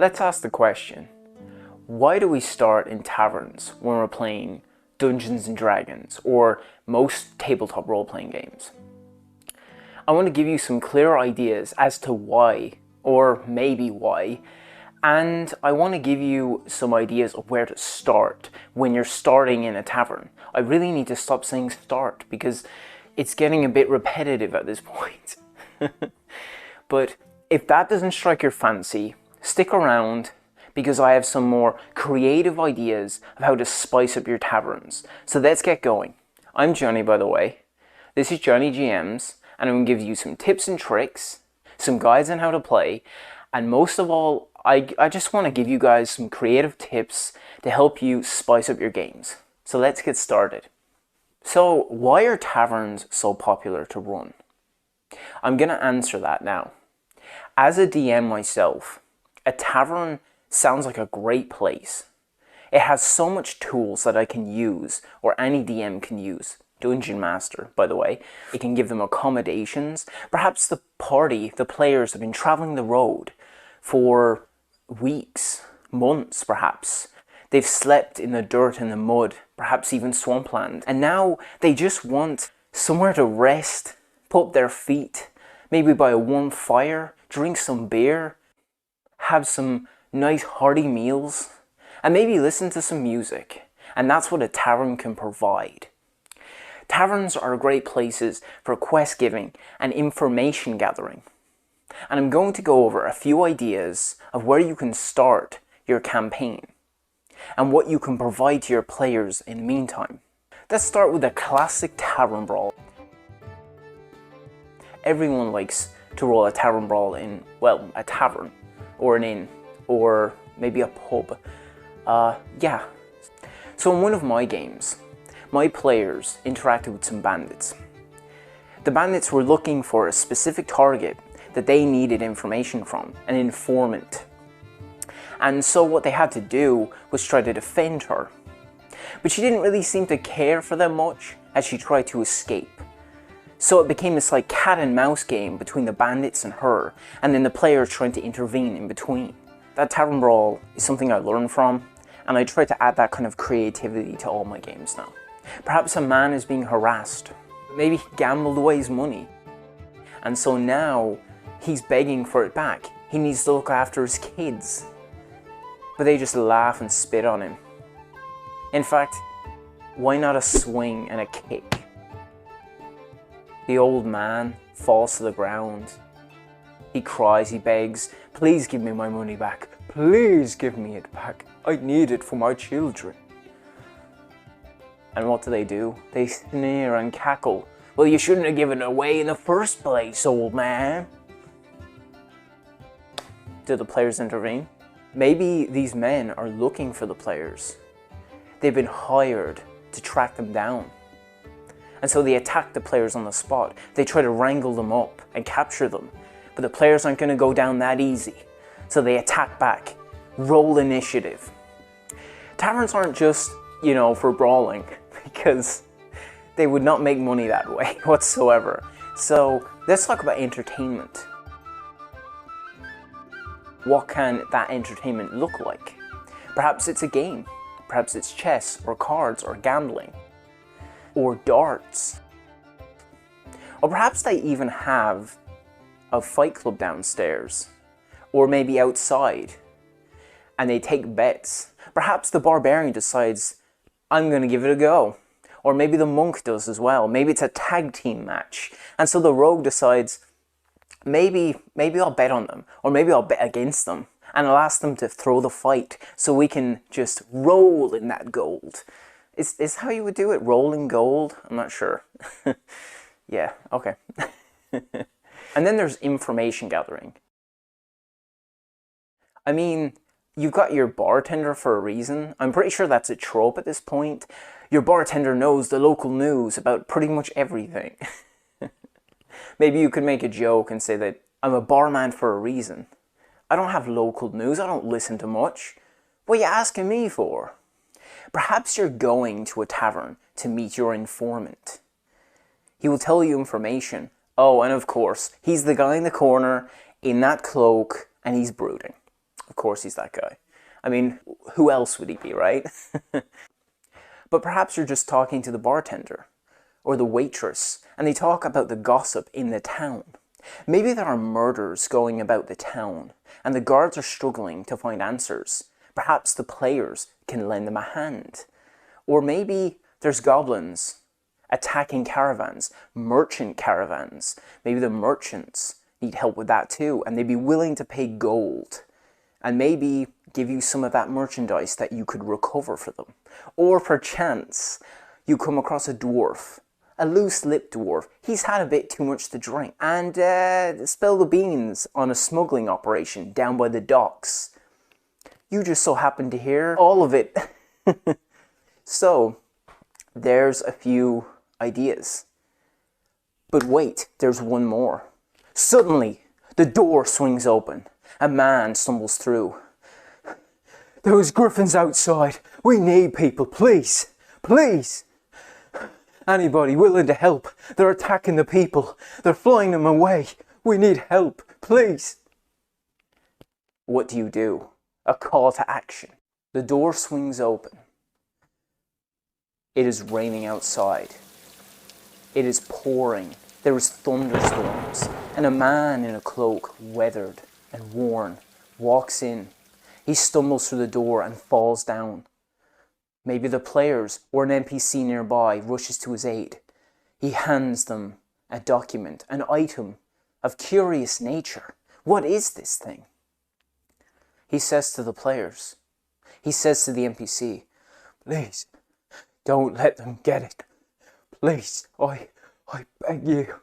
Let's ask the question, why do we start in taverns when we're playing Dungeons & Dragons or most tabletop role-playing games? I want to give you some clear ideas as to why, or maybe why, and I want to give you some ideas of where to start when you're starting in a tavern. I really need to stop saying start because it's getting a bit repetitive at this point. But if that doesn't strike your fancy, stick around because I have some more creative ideas of how to spice up your taverns. So let's get going. I'm Johnny, by the way. This is Johnny GMs, and I'm going to give you some tips and tricks, some guides on how to play, and most of all, I just want to give you guys some creative tips to help you spice up your games. So let's get started. So why are taverns so popular to run? I'm going to answer that now. As a DM myself, a tavern sounds like a great place. It has so much tools that I can use, or any DM can use. Dungeon Master, by the way. It can give them accommodations. Perhaps the party, the players have been traveling the road for weeks, months perhaps. They've slept in the dirt and the mud, perhaps even swampland. And now they just want somewhere to rest, put up their feet, maybe by a warm fire, drink some beer, have some nice hearty meals, and maybe listen to some music. And that's what a tavern can provide. Taverns are great places for quest giving and information gathering. And I'm going to go over a few ideas of where you can start your campaign and what you can provide to your players in the meantime. Let's start with a classic tavern brawl. Everyone likes to roll a tavern brawl in, well, a tavern or an inn or maybe a pub. Yeah. So in one of my games, my players interacted with some bandits. The bandits were looking for a specific target that they needed information from, an informant. And so what they had to do was try to defend her. But she didn't really seem to care for them much as she tried to escape. So it became this like cat and mouse game between the bandits and her, and then the players trying to intervene in between. That tavern brawl is something I learned from, and I try to add that kind of creativity to all my games now. Perhaps a man is being harassed. Maybe he gambled away his money. And so now he's begging for it back. He needs to look after his kids. But they just laugh and spit on him. In fact, why not a swing and a kick? The old man falls to the ground. He cries, he begs, please give me my money back. Please give me it back. I need it for my children. And what do? They sneer and cackle. Well, you shouldn't have given it away in the first place, old man. Do the players intervene? Maybe these men are looking for the players. They've been hired to track them down. And so they attack the players on the spot. They try to wrangle them up and capture them. But the players aren't going to go down that easy. So they attack back. Roll initiative. Taverns aren't just, for brawling, because they would not make money that way whatsoever. So let's talk about entertainment. What can that entertainment look like? Perhaps it's a game. Perhaps it's chess or cards or gambling or darts. Or perhaps they even have a fight club downstairs or maybe outside and they take bets. Perhaps the barbarian decides, I'm going to give it a go. Or maybe the monk does as well. Maybe it's a tag team match. And so the rogue decides, maybe I'll bet on them. Or maybe I'll bet against them. And I'll ask them to throw the fight so we can just roll in that gold. Is how you would do it? Roll in gold? I'm not sure. Yeah, okay. And then there's information gathering. I mean, you've got your bartender for a reason. I'm pretty sure that's a trope at this point. Your bartender knows the local news about pretty much everything. Maybe you could make a joke and say that I'm a barman for a reason. I don't have local news. I don't listen to much. What are you asking me for? Perhaps you're going to a tavern to meet your informant. He will tell you information. Oh, and of course, he's the guy in the corner in that cloak and he's brooding. Of course he's that guy. I mean, who else would he be, right? But perhaps you're just talking to the bartender or the waitress, and they talk about the gossip in the town. Maybe there are murders going about the town, and the guards are struggling to find answers. Perhaps the players can lend them a hand. Or maybe there's goblins attacking caravans, merchant caravans. Maybe the merchants need help with that too, and they'd be willing to pay gold, and maybe give you some of that merchandise that you could recover for them. Or perchance, you come across a dwarf, a loose-lipped dwarf. He's had a bit too much to drink, and spill the beans on a smuggling operation down by the docks. You just so happen to hear all of it. So, there's a few ideas. But wait, there's one more. Suddenly, the door swings open. A man stumbles through. Those griffins outside. We need people, please. Please. Anybody willing to help? They're attacking the people. They're flying them away. We need help, please. What do? A call to action. The door swings open. It is raining outside. It is pouring. There is thunderstorms. And a man in a cloak, weathered and worn, walks in. He stumbles through the door and falls down. Maybe the players or an NPC nearby rushes to his aid. He hands them a document, an item of curious nature. What is this thing? He says to the players, he says to the NPC, please, don't let them get it. Please, I beg you.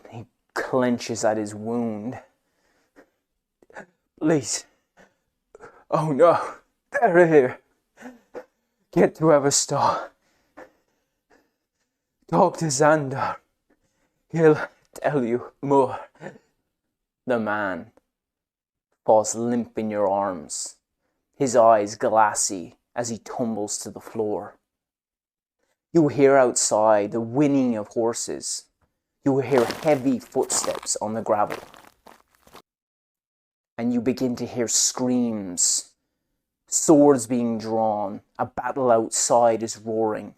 He clenches at his wound. Please. Oh no, they're here. Get to Everstar. Talk to Xandar. He'll tell you more. The man falls limp in your arms, his eyes glassy as he tumbles to the floor. You hear outside the whinnying of horses. You hear heavy footsteps on the gravel. And you begin to hear screams. Swords being drawn, a battle outside is roaring.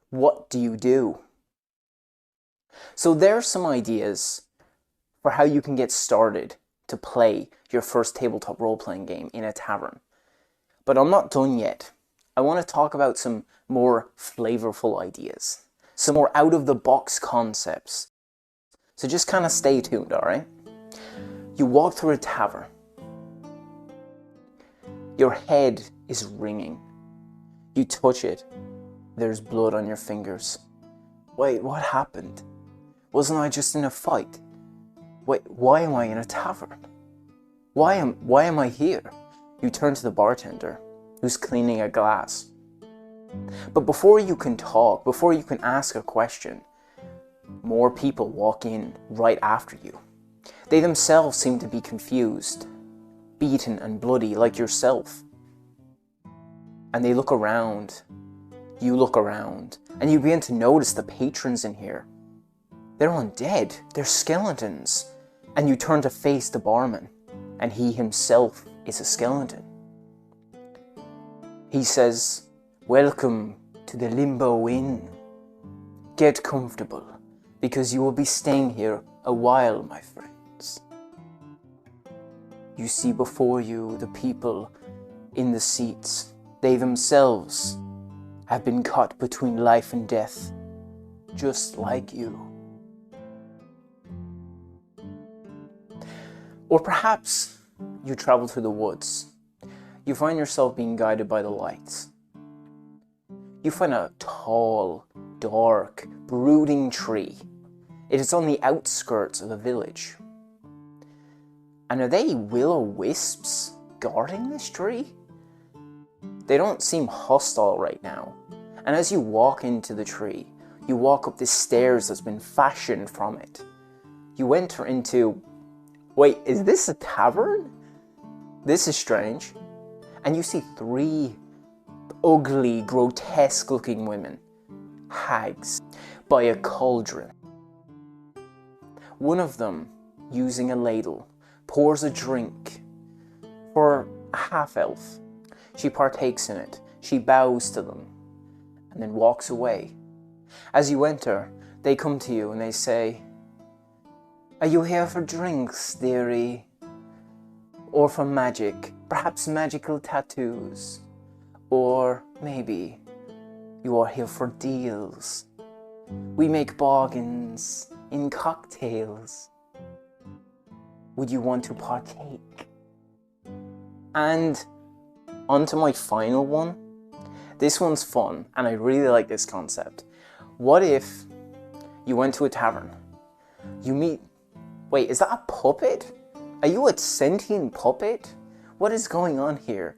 What do? So there's some ideas for how you can get started to play your first tabletop role-playing game in a tavern. But I'm not done yet. I want to talk about some more flavorful ideas, some more out-of-the-box concepts. So just kind of stay tuned, alright? You walk through a tavern. Your head is ringing. You touch it. There's blood on your fingers. Wait, what happened? Wasn't I just in a fight? Wait, why am I in a tavern? Why am I here? You turn to the bartender, who's cleaning a glass. But before you can talk, before you can ask a question, more people walk in right after you. They themselves seem to be confused, beaten and bloody like yourself. And they look around, you look around, and you begin to notice the patrons in here. They're undead, they're skeletons. And you turn to face the barman, and he himself is a skeleton. He says, welcome to the Limbo Inn. Get comfortable, because you will be staying here a while, my friends. You see before you the people in the seats. They themselves have been caught between life and death, just like you. Or perhaps you travel through the woods. You find yourself being guided by the lights. You find a tall, dark, brooding tree. It is on the outskirts of a village. And are they will-o-wisps guarding this tree? They don't seem hostile right now. And as you walk into the tree, you walk up the stairs that's been fashioned from it. You enter into... Wait, is this a tavern? This is strange. And you see 3 ugly, grotesque-looking women, hags, by a cauldron. One of them, using a ladle, pours a drink for a half-elf. She partakes in it. She bows to them and then walks away. As you enter, they come to you and they say, "Are you here for drinks, dearie? Or for magic? Perhaps magical tattoos? Or maybe you are here for deals. We make bargains in cocktails. Would you want to partake?" And onto my final one. This one's fun, and I really like this concept. What if you went to a tavern? You meet... Wait, is that a puppet? Are you a sentient puppet? What is going on here?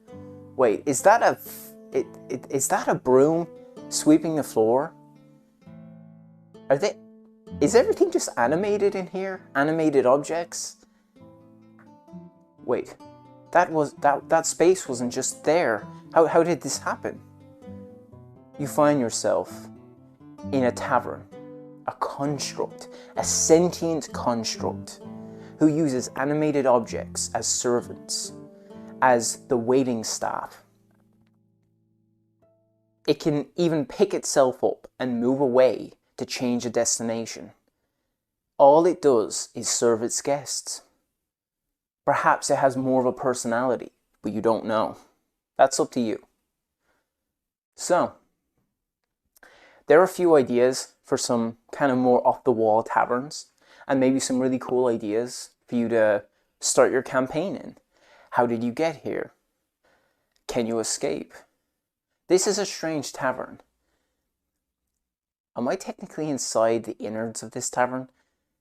Wait, is that a broom sweeping the floor? Is everything just animated in here? Animated objects? Wait, that space wasn't just there. How did this happen? You find yourself in a tavern, a construct, a sentient construct who uses animated objects as servants, as the waiting staff. It can even pick itself up and move away to change a destination. All it does is serve its guests. Perhaps it has more of a personality, but you don't know. That's up to you. So, there are a few ideas for some kind of more off-the-wall taverns, and maybe some really cool ideas for you to start your campaign in. How did you get here? Can you escape? This is a strange tavern. Am I technically inside the innards of this tavern?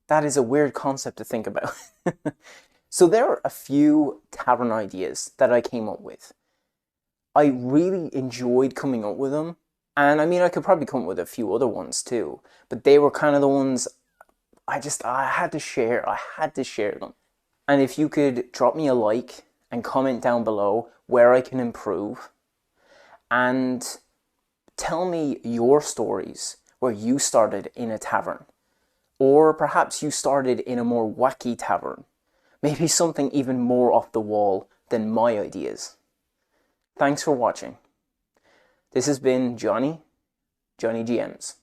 That is a weird concept to think about. So there are a few tavern ideas that I came up with. I really enjoyed coming up with them. And I mean, I could probably come up with a few other ones too. But they were kind of the ones I had to share. I had to share them. And if you could drop me a like and comment down below where I can improve. And tell me your stories where you started in a tavern. Or perhaps you started in a more wacky tavern. Maybe something even more off the wall than my ideas. Thanks for watching. This has been Johnny GMs.